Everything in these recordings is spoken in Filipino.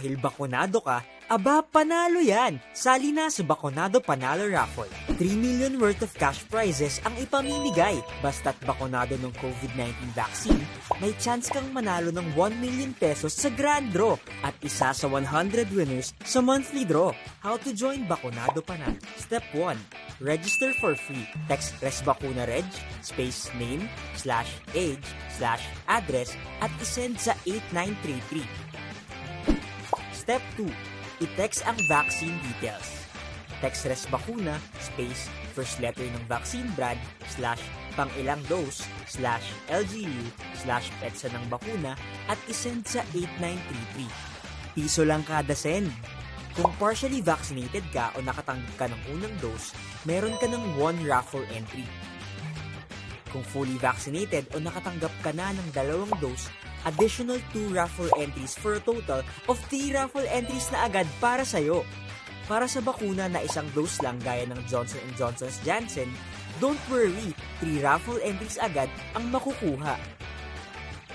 Dahil bakunado ka, aba panalo yan! Sali na sa Bakunado Panalo Raffle. 3 million worth of cash prizes ang ipamimigay. Basta't bakunado ng COVID-19 vaccine, may chance kang manalo ng 1 million pesos sa grand draw at isa sa 100 winners sa monthly draw. How to join Bakunado Panalo? Step 1. Register for free. Text RESBACUNAREG, space name, /age, /address at isend sa 8933. Step 2. I-text ang vaccine details. Text RESBACUNA, space, first letter ng vaccine brand, /pangilang dose, /LGU, /petsa ng bakuna, at isend sa 8933. Piso lang kada send. Kung partially vaccinated ka o nakatanggap ka ng unang dose, meron ka ng 1 raffle entry. Kung fully vaccinated o nakatanggap ka na ng 2 dose, additional 2 raffle entries for a total of 3 raffle entries na agad para sa'yo. Para sa bakuna na isang dose lang gaya ng Johnson & Johnson's Janssen, don't worry, 3 raffle entries agad ang makukuha.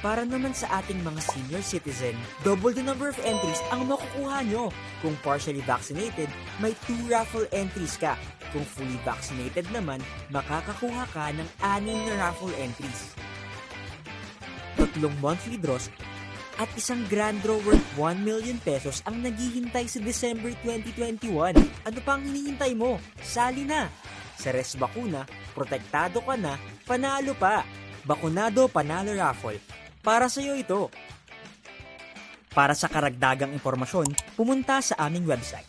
Para naman sa ating mga senior citizen, double the number of entries ang makukuha nyo. Kung partially vaccinated, may 2 raffle entries ka. Kung fully vaccinated naman, makakakuha ka ng 6 na raffle entries. 3 monthly draws at isang grand draw worth 1 million pesos ang naghihintay sa December 2021. Ano pang hinihintay mo? Sali na! Sa RESBACUNA, protektado ka na, panalo pa! Bakunado Panalo Raffle. Para sa'yo ito. Para sa karagdagang impormasyon, pumunta sa aming website.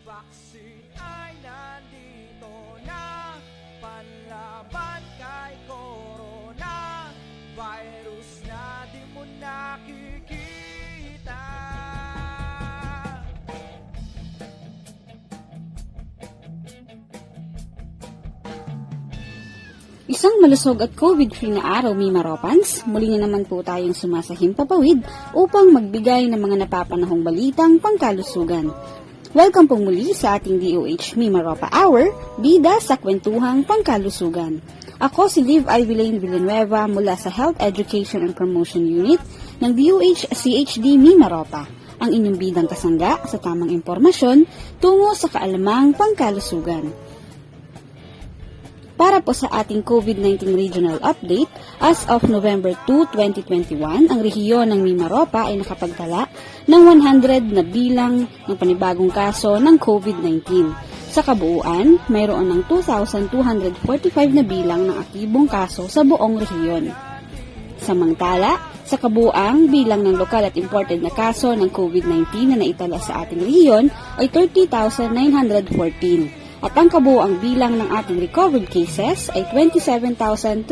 Vaccine ay nandito na, panlaban kay corona, virus na di mo nakikita. Isang malusog at COVID-free na araw, Mima Ropans. Muli na naman po tayong sumasahimpapawid upang magbigay ng mga napapanahong balitang pangkalusugan. Welcome po muli sa ating DOH Mima Ropa Hour, bida sa kwentuhang pangkalusugan. Ako si Liv Ivilane Villanueva mula sa Health Education and Promotion Unit ng DOH CHD Mima Ropa, ang inyong bidang kasangga sa tamang impormasyon tungo sa kaalamang pangkalusugan. Para po sa ating COVID-19 Regional Update, as of November 2, 2021, ang rehiyon ng Mima Ropa ay nakapagtala ng 100 na bilang ng panibagong kaso ng COVID-19. Sa kabuuan, mayroon ng 2,245 na bilang ng aktibong kaso sa buong rehiyon. Samantala, sa kabuuang bilang ng lokal at imported na kaso ng COVID-19 na naitala sa ating rehiyon ay 30,914. At ang kabuuang bilang ng ating recovered cases ay 27,366.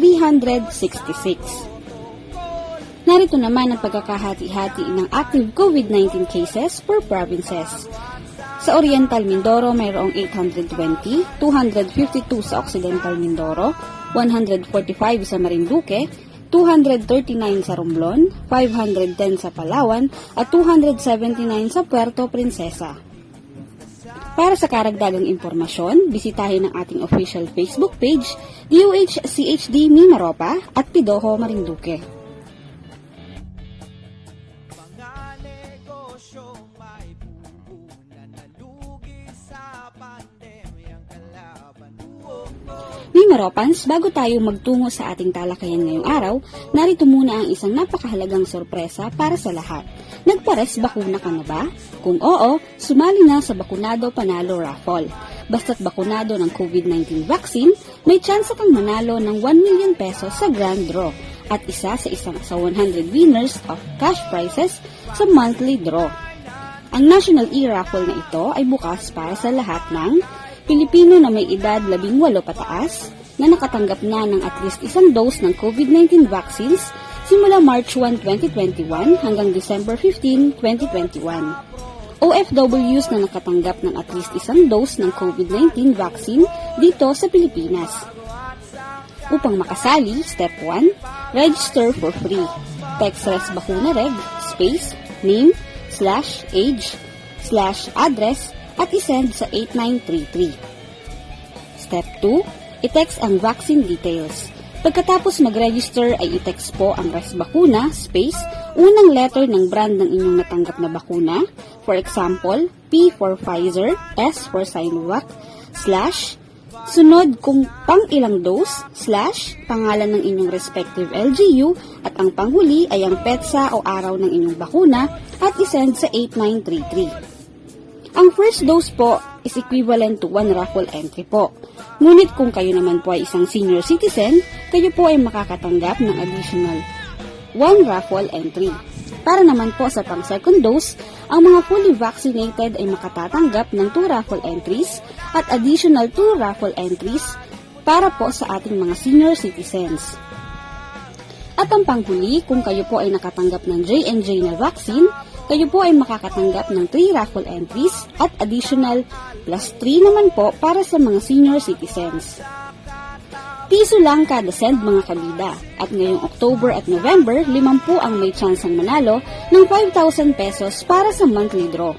Narito naman ang pagkakahati-hati ng active COVID-19 cases per provinces. Sa Oriental Mindoro, mayroong 820, 252 sa Occidental Mindoro, 145 sa Marinduque, 239 sa Romblon, 510 sa Palawan, at 279 sa Puerto Princesa. Para sa karagdagang impormasyon, bisitahin ang ating official Facebook page, DOH CHD Mima Ropa at Pidoho Marinduque. Mga negosyo may puhunan na lugi sa pandemyang kalaban. Mima Ropans, bago tayo magtungo sa ating talakayan ngayong araw, narito muna ang isang napakahalagang sorpresa para sa lahat. Nagpares bakuna ka na ba? Kung oo, sumali na sa Bakunado Panalo Raffle. Basta't bakunado ng COVID-19 vaccine, may chance kang manalo ng 1 million pesos sa grand draw at isa sa 100 winners of cash prizes sa monthly draw. Ang National E-Raffle na ito ay bukas para sa lahat ng Pilipino na may edad 18 pataas na nakatanggap na ng at least isang dose ng COVID-19 vaccines simula March 1, 2021 hanggang December 15, 2021. OFWs na nakatanggap ng at least isang dose ng COVID-19 vaccine dito sa Pilipinas. Upang makasali, Step 1, register for free. Text ResBakunaReg, space, name, /age, /address, at isend sa 8933. Step 2, i-text ang vaccine details. Pagkatapos mag-register ay i-text po ang ResBakuna, space, unang letter ng brand ng inyong natanggap na bakuna, for example, P for Pfizer, S for Sinovac, / sunod kung pang ilang dose, / pangalan ng inyong respective LGU, at ang panghuli ay ang petsa o araw ng inyong bakuna at isend sa 8933. Ang first dose po is equivalent to 1 raffle entry po. Ngunit kung kayo naman po ay isang senior citizen, kayo po ay makakatanggap ng additional 1 raffle entry. Para naman po sa pang second dose, ang mga fully vaccinated ay makatatanggap ng 2 raffle entries at additional 2 raffle entries para po sa ating mga senior citizens. At ang panghuli, kung kayo po ay nakatanggap ng J&J na vaccine, kayo po ay makakatanggap ng 3 raffle entries at additional plus 3 naman po para sa mga senior citizens. Piso lang kada send mga kabida, at ngayong October at November, 5 ang may tsansang manalo ng 5,000 pesos para sa monthly draw.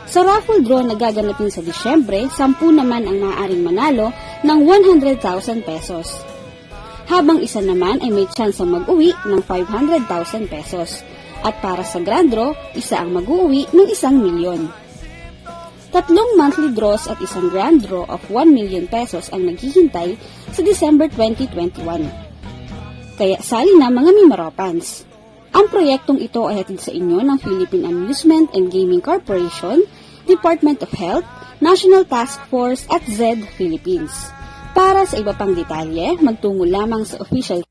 Sa raffle draw na gaganapin sa Disyembre, 10 naman ang maaaring manalo ng 100,000 pesos. Habang isa naman ay may tsansang mag-uwi ng 500,000 pesos. At para sa grand draw, isa ang mag-uwi ng 1 milyon. 3 monthly draws at isang grand draw of 1 million pesos ang naghihintay sa December 2021. Kaya sali na mga Mimaropans. Ang proyektong ito ay hatid sa inyo ng Philippine Amusement and Gaming Corporation, Department of Health, National Task Force at Z Philippines. Para sa iba pang detalye, magtungo lamang sa official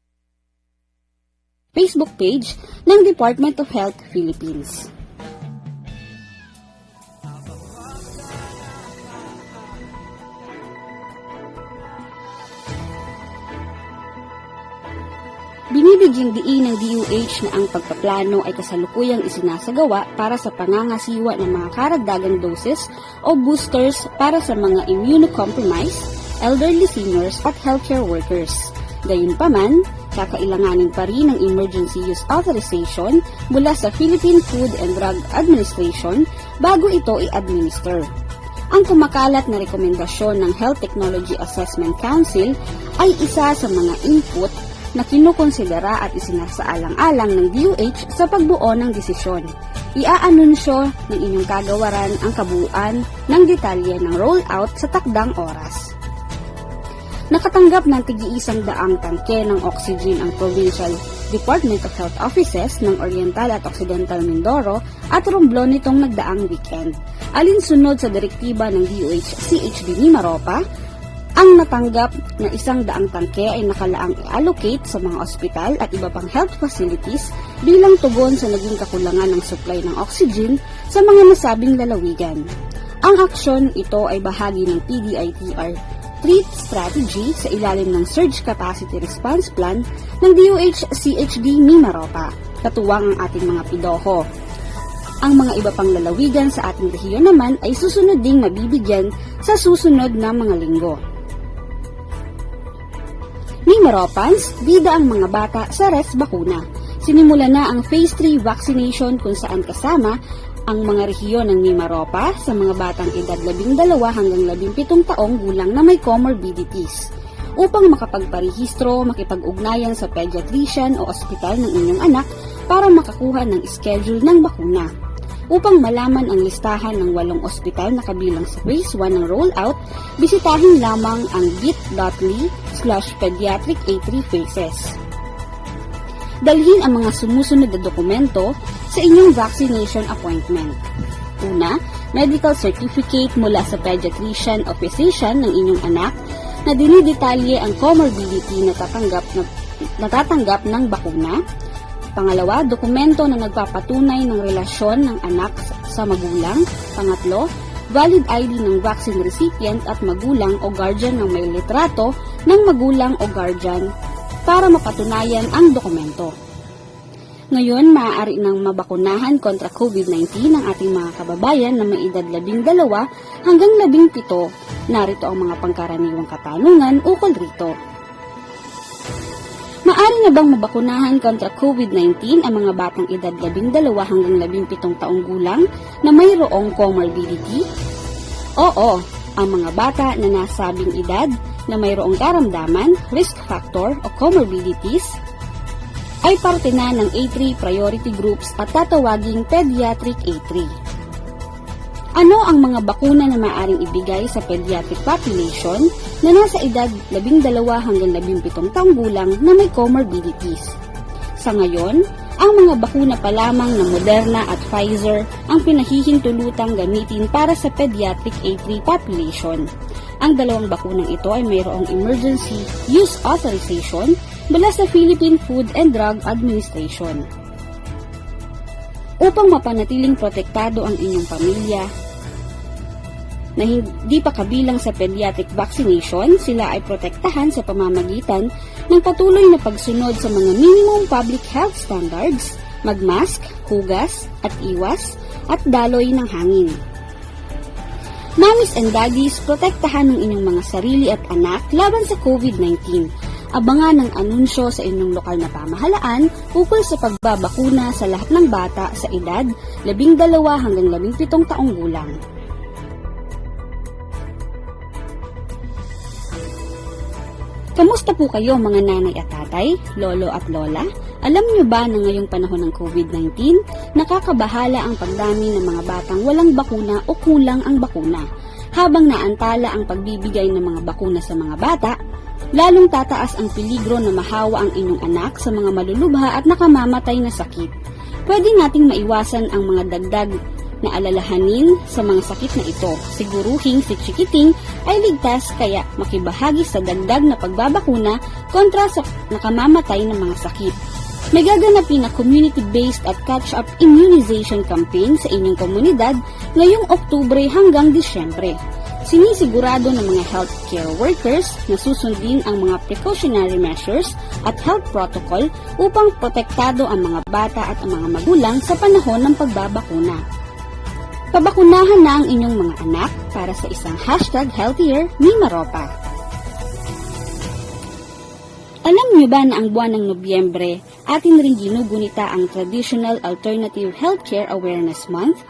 Facebook page ng Department of Health Philippines. Binibigyang diin ng DOH na ang pagpaplano ay kasalukuyang isinasagawa para sa pangangasiwa ng mga karagdagang doses o boosters para sa mga immunocompromised, elderly seniors at healthcare workers. Gayunpaman, kakailanganin pa rin ng emergency use authorization mula sa Philippine Food and Drug Administration bago ito i-administer. Ang kumakalat na rekomendasyon ng Health Technology Assessment Council ay isa sa mga input na kinukonsidera at isinasaalang-alang ng DOH sa pagbuo ng desisyon. Iaanunsyo ng inyong kagawaran ang kabuuan ng detalye ng rollout sa takdang oras. Nakatanggap ng tig-100 tangke ng oxygen ang Provincial Department of Health Offices ng Oriental at Occidental Mindoro at Romblon nitong nagdaang weekend. Alinsunod sa direktiba ng DOH CHD Mimaropa, ang natanggap na 100 tangke ay nakalaang i-allocate sa mga ospital at iba pang health facilities bilang tugon sa naging kakulangan ng supply ng oxygen sa mga nasabing lalawigan. Ang aksyon ito ay bahagi ng PDITR Treat Strategy sa ilalim ng Surge Capacity Response Plan ng DOH CHD Mimaropa, katuwang ang ating mga pidoho. Ang mga iba pang lalawigan sa ating rehiyon naman ay susunod ding mabibigyan sa susunod na mga linggo. Mimaropans, bida ang mga bata sa ResBakuna. Sinimula na ang Phase 3 vaccination kung saan kasama ang mga rehiyon ng Mimaropa sa mga batang edad 12 hanggang 17 taong gulang na may comorbidities. Upang makapagparehistro, makipag-ugnayan sa pediatrician o ospital ng inyong anak para makakuha ng schedule ng bakuna. Upang malaman ang listahan ng 8 ospital na kabilang sa Phase 1 ng rollout, bisitahin lamang ang bit.ly/pediatric83phases. Dalhin ang mga sumusunod na dokumento sa inyong vaccination appointment. Una, medical certificate mula sa pediatrician o physician ng inyong anak na dinidetalye ang comorbidity na natatanggap ng bakuna. Pangalawa, dokumento na nagpapatunay ng relasyon ng anak sa magulang. Pangatlo, valid ID ng vaccine recipient at magulang o guardian ng may litrato ng magulang o guardian para mapatunayan ang dokumento. Ngayon, maaari nang mabakunahan kontra COVID-19 ang ating mga kababayan na may edad 12 hanggang 17. Narito ang mga pangkaraniwang katanungan ukol rito. Maaari na bang mabakunahan kontra COVID-19 ang mga batang edad 12 hanggang 17 taong gulang na mayroong comorbidity? Oo, ang mga bata na nasabing edad na mayroong karamdaman, risk factor o comorbidities ay parte na ng A3 priority groups at tatawaging pediatric A3. Ano ang mga bakuna na maaaring ibigay sa pediatric population na nasa edad 12 hanggang 17 taong gulang na may comorbidities? Sa ngayon, ang mga bakuna pa lamang na Moderna at Pfizer ang pinahihintulutang gamitin para sa pediatric A3 population. Ang dalawang bakunang ito ay mayroong emergency use authorization mula sa Philippine Food and Drug Administration. Upang mapanatiling protektado ang inyong pamilya na hindi pa kabilang sa pediatric vaccination, sila ay protektahan sa pamamagitan ng patuloy na pagsunod sa mga minimum public health standards, magmask, hugas at iwas, at daloy ng hangin. Mommies and daddies, protektahan ng inyong mga sarili at anak laban sa COVID-19. Abangan ang anunsyo sa inyong lokal na pamahalaan ukol sa pagbabakuna sa lahat ng bata sa edad 12 hanggang 17 taong gulang. Kamusta po kayo mga nanay at tatay, lolo at lola? Alam niyo ba na ngayong panahon ng COVID-19, nakakabahala ang pagdami ng mga batang walang bakuna o kulang ang bakuna. Habang naantala ang pagbibigay ng mga bakuna sa mga bata, lalong tataas ang peligro na mahawa ang inyong anak sa mga malulubha at nakamamatay na sakit. Pwede nating maiwasan ang mga dagdag na alalahanin sa mga sakit na ito. Siguruhing si Chikiting ay ligtas kaya makibahagi sa dagdag na pagbabakuna kontra sa nakamamatay ng mga sakit. May gaganapin na community-based at catch-up immunization campaign sa inyong komunidad ngayong Oktubre hanggang Disyembre. Sinisigurado ng mga healthcare workers na susundin ang mga precautionary measures at health protocol upang protektado ang mga bata at ang mga magulang sa panahon ng pagbabakuna. Pabakunahan na ang inyong mga anak para sa isang #healthier_mimaropa. Alam niyo ba na ang buwan ng Nobyembre atin ring ginugunita ang Traditional Alternative Healthcare Awareness Month?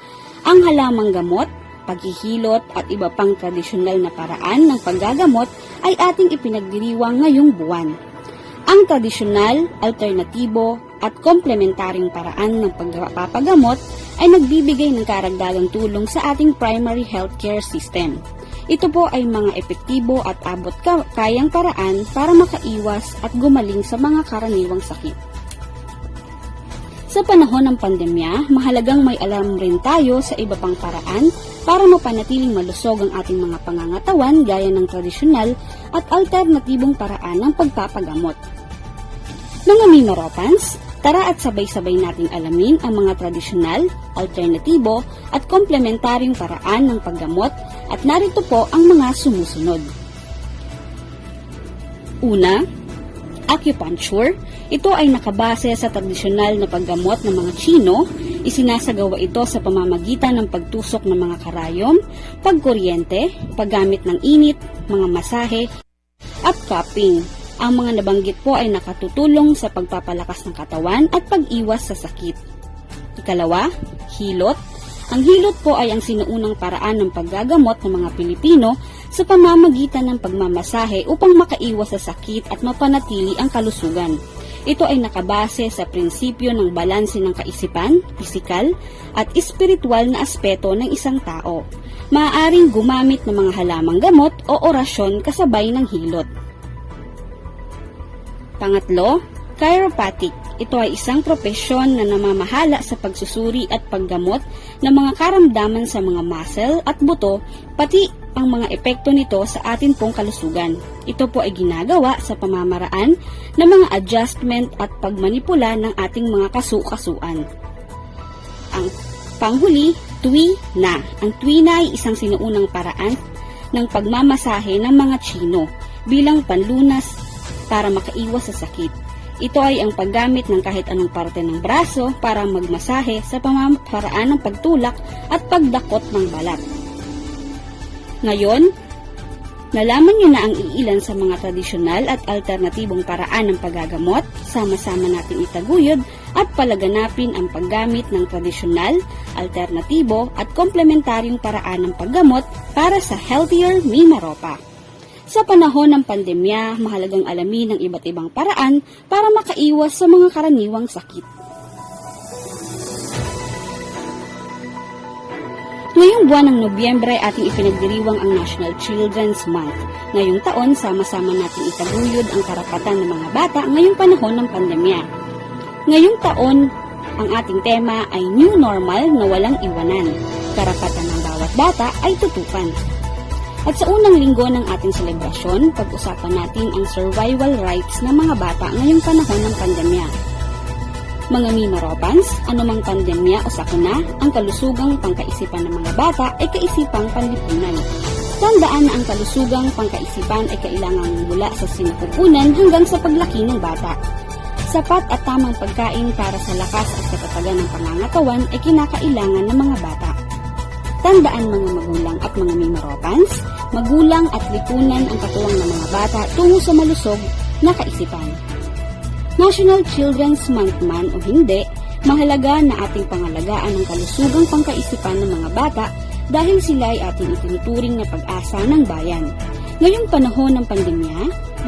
Ang halamang gamot, paghihilot at iba pang tradisyonal na paraan ng paggagamot ay ating ipinagdiriwang ngayong buwan. Ang tradisyonal, alternatibo at komplementaryong paraan ng pagpapagamot ay nagbibigay ng karagdagang tulong sa ating primary healthcare system. Ito po ay mga epektibo at abot kayang paraan para makaiwas at gumaling sa mga karaniwang sakit. Sa panahon ng pandemya, mahalagang may alam rin tayo sa iba pang paraan para mapanatiling malusog ang ating mga pangangatawan gaya ng tradisyonal at alternatibong paraan ng pagpapagamot. Mga Mimaropans, tara at sabay-sabay nating alamin ang mga tradisyonal, alternatibo at komplementaryong paraan ng paggamot at narito po ang mga sumusunod. Una, acupuncture. Ito ay nakabase sa tradisyonal na paggamot ng mga Tsino. Isinasagawa ito sa pamamagitan ng pagtusok ng mga karayom, pagkuryente, paggamit ng init, mga masahe, at cupping. Ang mga nabanggit po ay nakatutulong sa pagpapalakas ng katawan at pag-iwas sa sakit. Ikalawa, hilot. Ang hilot po ay ang sinuunang paraan ng paggagamot ng mga Pilipino sa pamamagitan ng pagmamasahe upang makaiwas sa sakit at mapanatili ang kalusugan. Ito ay nakabase sa prinsipyo ng balanse ng kaisipan, pisikal, at espiritual na aspeto ng isang tao. Maaaring gumamit ng mga halamang gamot o orasyon kasabay ng hilot. Pangatlo, chiropractic. Ito ay isang propesyon na namamahala sa pagsusuri at paggamot ng mga karamdaman sa mga muscle at buto, pati ang mga epekto nito sa atin pong kalusugan. Ito po ay ginagawa sa pamamaraan ng mga adjustment at pagmanipula ng ating mga kasu-kasuan. Ang panghuli, tuwina. Ang tuwina ay isang sinuunang paraan ng pagmamasahe ng mga Tsino bilang panlunas para makaiwas sa sakit. Ito ay ang paggamit ng kahit anong parte ng braso para magmasahe sa pamamaraan ng pagtulak at pagdakot ng balat. Ngayon, nalaman niyo na ang iilan sa mga tradisyonal at alternatibong paraan ng paggagamot, sama-sama nating itaguyod at palaganapin ang paggamit ng tradisyonal, alternatibo at komplementaryong paraan ng paggamot para sa healthier Mimaropa. Sa panahon ng pandemya, mahalagang alamin ang iba't ibang paraan para makaiwas sa mga karaniwang sakit. Ngayong buwan ng Nobyembre ay ating ipinagdiriwang ang National Children's Month. Ngayong taon, sama-sama nating itaguyod ang karapatan ng mga bata ngayong panahon ng pandemya. Ngayong taon, ang ating tema ay New Normal na walang iwanan. Karapatan ng bawat bata ay tutukan. At sa unang linggo ng ating selebrasyon, pag-usapan natin ang survival rights ng mga bata ngayong panahon ng pandemya. Mga Mimaropans, anumang pandemya o sakuna, ang kalusugang pangkaisipan ng mga bata ay kaisipang panlipunan. Tandaan na ang kalusugang pangkaisipan ay kailangang mula sa sinapupunan hanggang sa paglaki ng bata. Sapat at tamang pagkain para sa lakas at katatagan ng pangangatawan ay kinakailangan ng mga bata. Tandaan mga magulang at mga Mimaropans, magulang at lipunan ang katuwang ng mga bata tungo sa malusog na kaisipan. National Children's Month man o hindi, mahalaga na ating pangalagaan ang kalusugang pangkaisipan ng mga bata dahil sila ay ating itinuturing na pag-asa ng bayan. Ngayong panahon ng pandemya,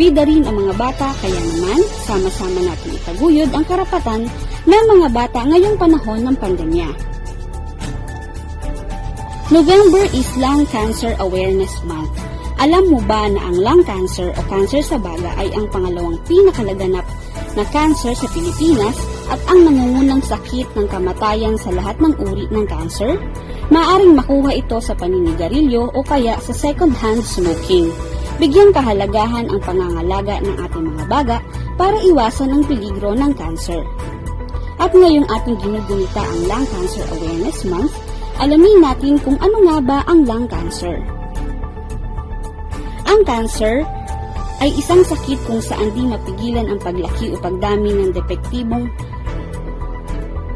bida rin ang mga bata kaya naman sama-sama natin itaguyod ang karapatan ng mga bata ngayong panahon ng pandemya. November is Lung Cancer Awareness Month. Alam mo ba na ang lung cancer o cancer sa baga ay ang pangalawang pinakalaganap na cancer sa Pilipinas at ang nangungunang sakit ng kamatayan sa lahat ng uri ng cancer? Maaring makuha ito sa paninigarilyo o kaya sa second-hand smoking. Bigyang kahalagahan ang pangangalaga ng ating mga baga para iwasan ang peligro ng cancer. At ngayong ating ginugunita ang Lung Cancer Awareness Month, alamin natin kung ano nga ba ang lung cancer. Ang cancer ay isang sakit kung saan di mapigilan ang paglaki o pagdami ng depektibong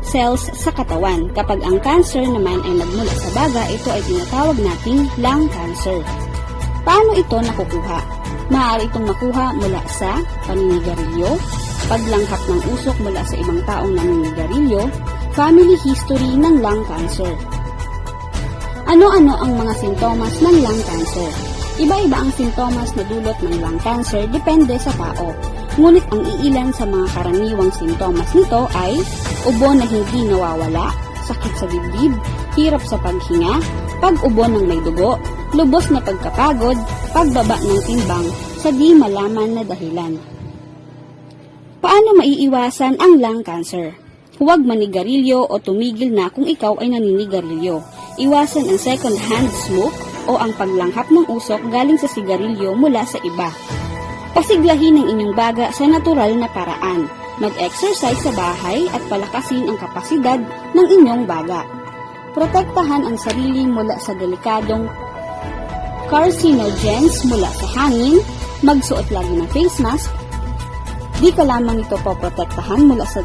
cells sa katawan. Kapag ang cancer naman ay nagmula sa baga, ito ay tinatawag nating lung cancer. Paano ito nakukuha? Maaari itong makuha mula sa paninigarilyo, paglanghap ng usok mula sa ibang taong naninigarilyo, family history ng lung cancer. Ano-ano ang mga sintomas ng lung cancer? Iba-iba ang sintomas na dulot ng lung cancer depende sa tao. Ngunit ang iilan sa mga karaniwang sintomas nito ay ubo na hindi nawawala, sakit sa dibdib, hirap sa paghinga, pag-ubo ng may dugo, lubos na pagkapagod, pagbaba ng timbang sa di malaman na dahilan. Paano maiiwasan ang lung cancer? Huwag manigarilyo o tumigil na kung ikaw ay naninigarilyo. Iwasan ang second-hand smoke o ang paglanghap ng usok galing sa sigarilyo mula sa iba. Pasiglahin ang inyong baga sa natural na paraan. Mag-exercise sa bahay at palakasin ang kapasidad ng inyong baga. Protektahan ang sarili mula sa delikadong carcinogens mula sa hangin. Magsuot lagi ng face mask. Di ka lamang ito poprotektahan mula sa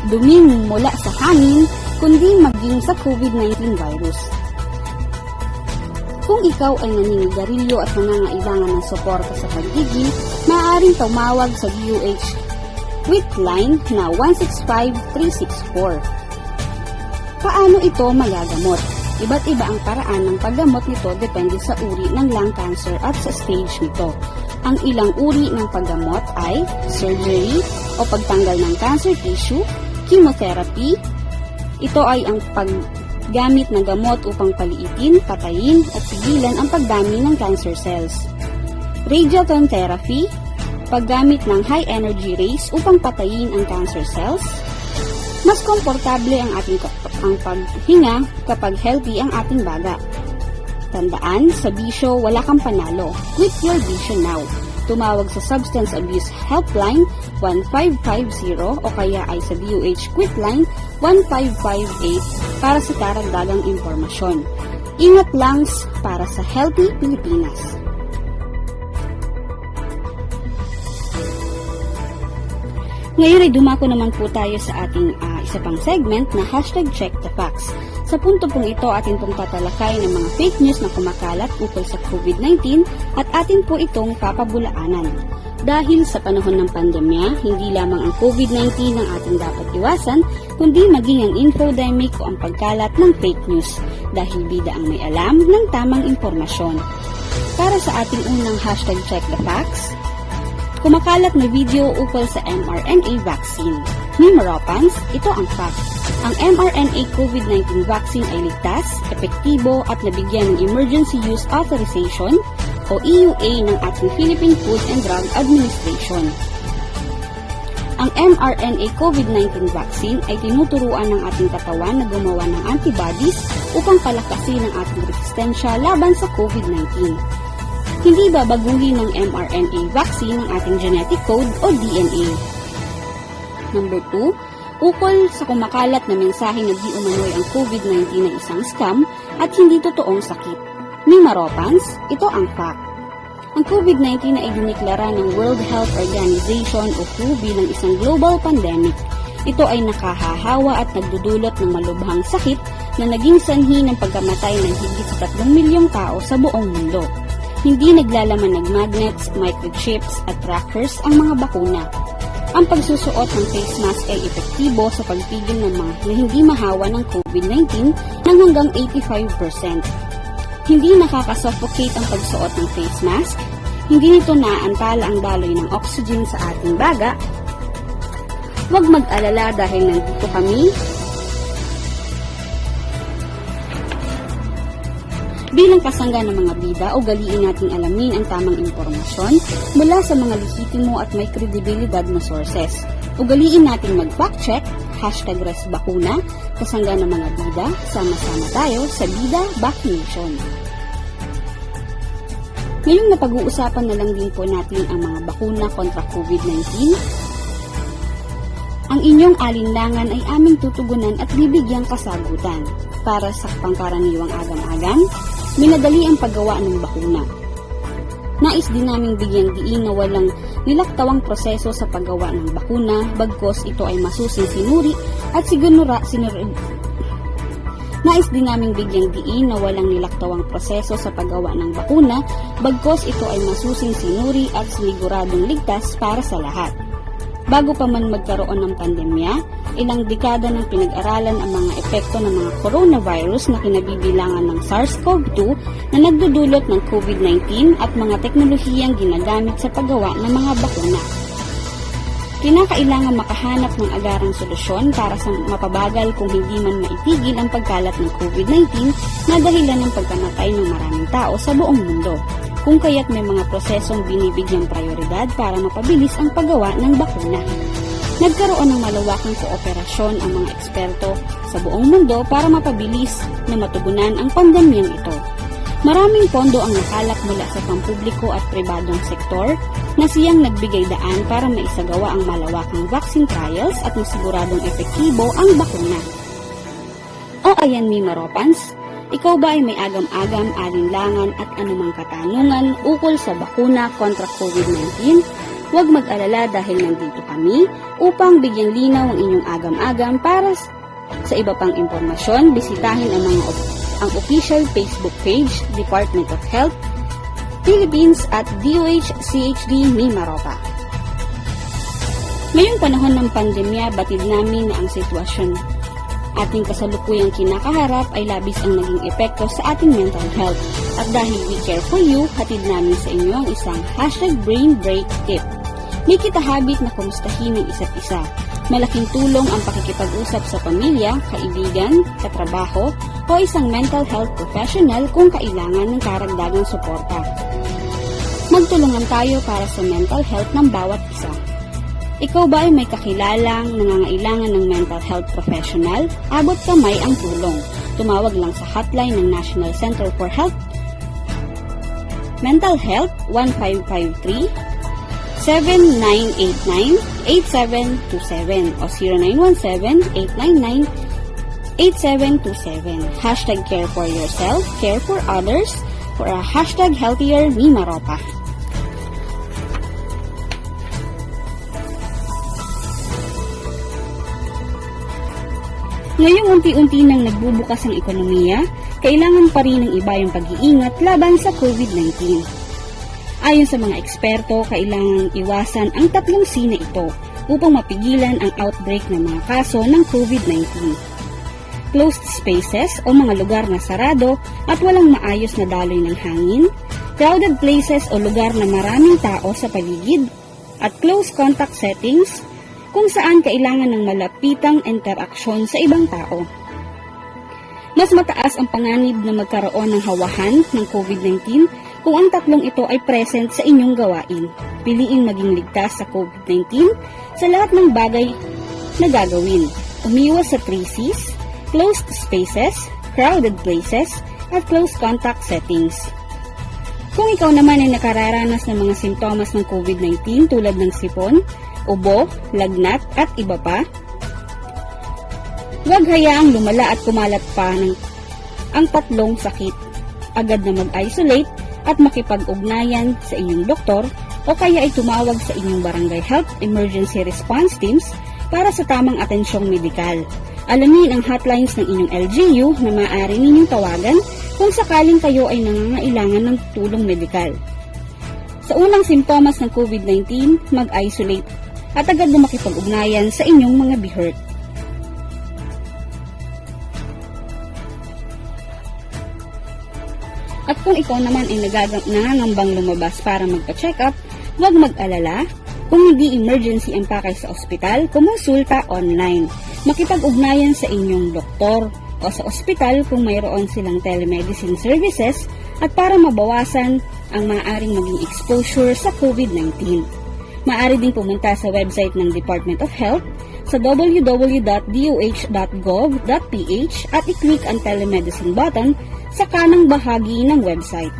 duming mula sa hangin, kundi maging sa COVID-19 virus. Kung ikaw ay naninigarilyo at nangangailangan ng suporta sa pagiging, maaaring tumawag sa DOH Quitline na 165364. Paano ito magagamot? Iba't iba ang paraan ng paggamot nito depende sa uri ng lung cancer at sa stage nito. Ang ilang uri ng paggamot ay surgery o pagtanggal ng cancer tissue, chemotherapy. Ito ay ang paggamit ng gamot upang paliitin, patayin at pigilan ang pagdami ng cancer cells. Radiation therapy, paggamit ng high energy rays upang patayin ang cancer cells. Mas komportable ang paghinga kapag healthy ang ating baga. Tandaan, sa bisyo, wala kang panalo. Quit your bisyo now. Tumawag sa Substance Abuse Helpline 1550 o kaya ay sa DOH Quitline 1558 para sa karagdagang impormasyon. Ingat lungs para sa Healthy Pilipinas. Ngayon ay dumako naman po tayo sa ating isa pang segment na hashtag Check the Facts. Sa punto pong ito, atin pong tatalakay ng mga fake news na kumakalat ukol sa COVID-19 at atin po itong papabulaanan. Dahil sa panahon ng pandemya, hindi lamang ang COVID-19 ang ating dapat iwasan, kundi maging ang infodemic o ang pagkalat ng fake news dahil bida ang may alam ng tamang impormasyon. Para sa ating unang hashtag Check the Facts, kumakalat na video ukol sa mRNA vaccine. Numeropans, ito ang fact. Ang mRNA COVID-19 vaccine ay ligtas, epektibo at nabigyan ng Emergency Use Authorization o EUA ng ating Philippine Food and Drug Administration. Ang mRNA COVID-19 vaccine ay tinuturuan ng ating katawan na gumawa ng antibodies upang palakasin ang ating resistensya laban sa COVID-19. Hindi babaguhin ng mRNA vaccine ang ating genetic code o DNA. Number 2, ukol sa kumakalat na mensahe na di umano'y ang COVID-19 na isang scam at hindi totoong sakit. Numeropans, ito ang fact. Ang COVID-19 ay diniklara ng World Health Organization o WHO bilang isang global pandemic. Ito ay nakahahawa at nagdudulot ng malubhang sakit na naging sanhi ng pagkamatay ng higit sa 3 milyong tao sa buong mundo. Hindi naglalaman ng magnets, microchips at trackers ang mga bakuna. Ang pagsusuot ng face mask ay epektibo sa pagpigil ng mga na hindi mahawa ng COVID-19 ng hanggang 85%. Hindi nakakasuffocate ang pagsuot ng face mask, hindi nito naaantala ang daloy ng oxygen sa ating baga. Huwag mag-alala dahil nandito kami bilang kasangga ng mga bida, ugaliin nating alamin ang tamang impormasyon mula sa mga lehitimo at may kredibilidad na sources. Ugaliin nating mag-fact check, #resbakuna, kasangga ng mga bida, sama-sama tayo sa Bida Vaccination. Ngayong napag-uusapan na lang din po natin ang mga bakuna kontra COVID-19. Ang inyong alinlangan ay aming tutugunan at bibigyang kasagutan. Para sa pangkaraniwang agam-agam, minadali ang paggawa ng bakuna. Nais din naming bigyang diin na walang nilaktawang proseso sa paggawa ng bakuna, bagkos ito ay masusing sinuri at Nais din naming bigyang diin na walang nilaktawang proseso sa paggawa ng bakuna, bagkos ito ay masusing sinuri at siniguradong ligtas para sa lahat. Bago pa man magkaroon ng pandemya, ilang dekada nang pinag-aralan ang mga epekto ng mga coronavirus na kinabibilangan ng SARS-CoV-2 na nagdudulot ng COVID-19 at mga teknolohiyang ginagamit sa paggawa ng mga bakuna. Kinakailangan makahanap ng agarang solusyon para sa mapabagal kung hindi man maitigil ang pagkalat ng COVID-19 na dahilan ng pagkamatay ng maraming tao sa buong mundo. Kung kaya't may mga prosesong binibigyang prioridad para mapabilis ang paggawa ng bakuna. Nagkaroon ng malawakang kooperasyon ang mga eksperto sa buong mundo para mapabilis na matugunan ang pandemyang ito. Maraming pondo ang nakalap mula sa pampubliko at pribadong sektor na siyang nagbigay daan para maisagawa ang malawakang vaccine trials at masiguradong epektibo ang bakuna. O ayan, Numeropans, ikaw ba ay may agam-agam, alinlangan at anumang katanungan ukol sa bakuna kontra COVID-19? Huwag mag-alala dahil nandito kami upang bigyang linaw ang inyong agam-agam. Para sa iba pang impormasyon, bisitahin ang official Facebook page, Department of Health, Philippines at DOH-CHD Mimaropa. Ngayong panahon ng pandemya, batid namin na ang sitwasyon ating kasalukuyang kinakaharap ay labis ang naging epekto sa ating mental health. At dahil we care for you, hatid namin sa inyo ang isang #BrainBreak tip. May kitahabit na kumustahin ng isa't isa. Malaking tulong ang pakikipag-usap sa pamilya, kaibigan, katrabaho, o isang mental health professional kung kailangan ng karagdagang suporta. Magtulungan tayo para sa mental health ng bawat isa. Ikaw ba ay may kakilalang nangangailangan ng mental health professional? Abot kamay ang tulong. Tumawag lang sa hotline ng National Center for Health Mental Health 1553 7989-8727 o 0917-899-8727. #care for yourself, care for others, for a #healthier Mimaropa. Ngayong unti-unti nang nagbubukas ang ekonomiya, kailangan pa rin ng iba yung pag-iingat laban sa COVID-19. Ayon sa mga eksperto, kailangang iwasan ang 3 C na ito upang mapigilan ang outbreak ng mga kaso ng COVID-19. Closed spaces o mga lugar na sarado at walang maayos na daloy ng hangin, crowded places o lugar na maraming tao sa paligid, at close contact settings kung saan kailangan ng malapitang interaksyon sa ibang tao. Mas mataas ang panganib na magkaroon ng hawahan ng COVID-19 kung ang 3 ito ay present sa inyong gawain. Piliing maging ligtas sa COVID-19 sa lahat ng bagay na gagawin. Umiwas sa 3 Cs, closed spaces, crowded places, at close contact settings. Kung ikaw naman ay nakararanas ng mga simptomas ng COVID-19 tulad ng sipon, ubo, lagnat at iba pa, huwag hayaang lumala at kumalat pa ang 3 sakit. Agad na mag-isolate at makipag-ugnayan sa inyong doktor o kaya ay tumawag sa inyong barangay health emergency response teams para sa tamang atensyong medikal. Alamin ang hotlines ng inyong LGU na maaari ninyong tawagan kung sakaling kayo ay nangangailangan ng tulong medikal. Sa unang simptomas ng COVID-19, mag-isolate at agad na makipag-ugnayan sa inyong mga BHERT. At kung ikaw naman ay nangangambang lumabas para magpa-check up, huwag mag-alala. Kung hindi emergency ang pakay sa ospital, kumonsulta online. Makipag-ugnayan sa inyong doktor o sa ospital kung mayroon silang telemedicine services at para mabawasan ang maaaring maging exposure sa COVID-19. Maaari ding pumunta sa website ng Department of Health sa www.doh.gov.ph at i-click ang telemedicine button sa kanang bahagi ng website.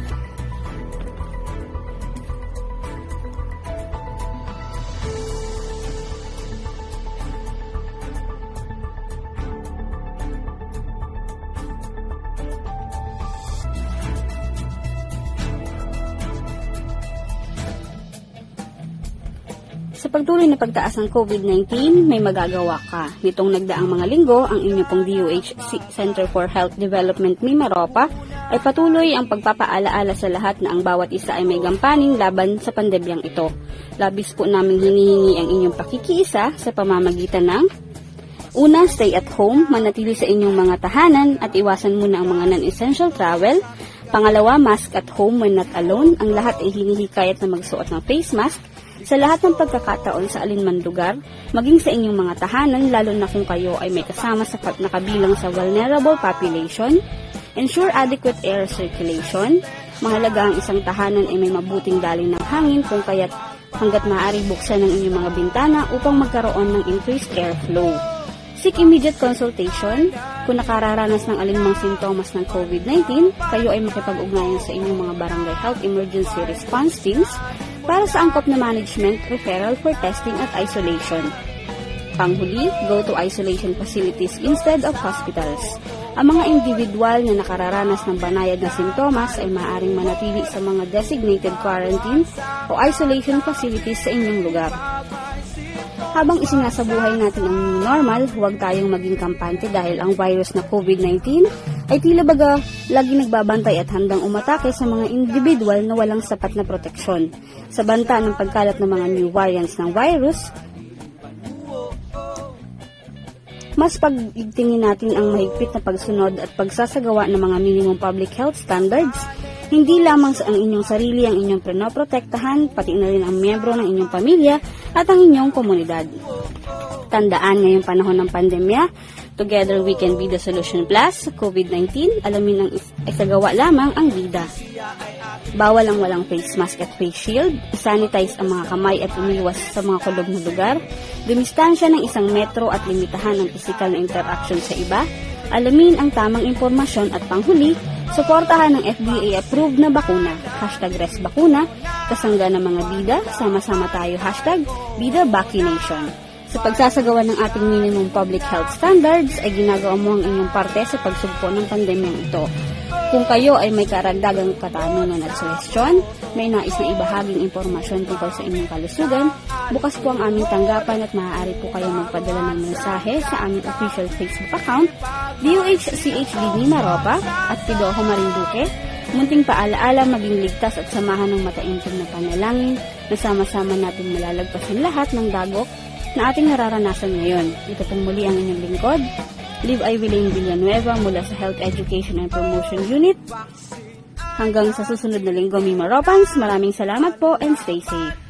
Sa pagtuloy na pagtaas ng COVID-19, may magagawa ka. Nitong nagdaang mga linggo, ang inyong pong DOH Center for Health Development Mimaropa ay patuloy ang pagpapaalaala sa lahat na ang bawat isa ay may gampanin laban sa pandemyang ito. Labis po naming hinihingi ang inyong pakikiisa sa pamamagitan ng una, stay at home, manatili sa inyong mga tahanan at iwasan muna ang mga non-essential travel. Pangalawa, mask at home when not alone. Ang lahat ay hinihikayat na magsuot ng face mask sa lahat ng pagkakataon sa alinman lugar, maging sa inyong mga tahanan, lalo na kung kayo ay may kasama sa nakabilang sa vulnerable population. Ensure adequate air circulation. Mahalaga ang isang tahanan ay may mabuting daloy ng hangin kung kaya't hanggat maaari buksan ng inyong mga bintana upang magkaroon ng increased airflow. Seek immediate consultation. Kung nakararanas ng alinmang sintomas ng COVID-19, kayo ay makipag-ugnayan sa inyong mga barangay health emergency response teams para sa angkop na management, referral for testing at isolation. Panghuli, go to isolation facilities instead of hospitals. Ang mga individual na nakararanas ng banayad na sintomas ay maaaring manatili sa mga designated quarantine o isolation facilities sa inyong lugar. Habang isinasabuhay natin ang new normal, huwag tayong maging kampante dahil ang virus na COVID-19 ay tila baga lagi nagbabantay at handang umatake sa mga individual na walang sapat na proteksyon. Sa banta ng pagkalat ng mga new variants ng virus, mas pag-igtingin natin ang mahigpit na pagsunod at pagsasagawa ng mga minimum public health standards. Hindi lamang sa ang inyong sarili ang inyong pinoprotektahan, pati na rin ang miyembro ng inyong pamilya at ang inyong komunidad. Tandaan ngayong panahon ng pandemya, together we can be the solution plus sa COVID-19, alamin ang isagawa lamang ang vida. Bawal ang walang face mask at face shield, isanitize ang mga kamay at umiwas sa mga kulob na lugar, dumistansya ng 1 metro at limitahan ang physical na interaction sa iba, alamin ang tamang impormasyon at panghuli, suportahan ng FDA-approved na bakuna, #ResBakuna, kasangga ng mga bida, sama-sama tayo, #BidaVaccination. Sa pagsasagawa ng ating minimum public health standards, ay ginagawa mo ang inyong parte sa pagsugpo ng pandemyang ito. Kung kayo ay may karagdagang katanungan at suwestyon, may nais na ibahaging impormasyon tungkol sa inyong kalusugan, bukas po ang aming tanggapan at maaari po kayong magpadala ng mensahe sa aming official Facebook account, DOHCHD Mimaropa at Pidoho Marinduque. Munting paalaala, maging ligtas at samahan ng mataimtim na panalangin na sama-sama natin malalagpasan lahat ng dagok na ating nararanasan ngayon. Ito pong muli ang inyong lingkod, Liv Ivelyn Villanueva mula sa Health Education and Promotion Unit. Hanggang sa susunod na linggo, Mimaropans, maraming salamat po and stay safe.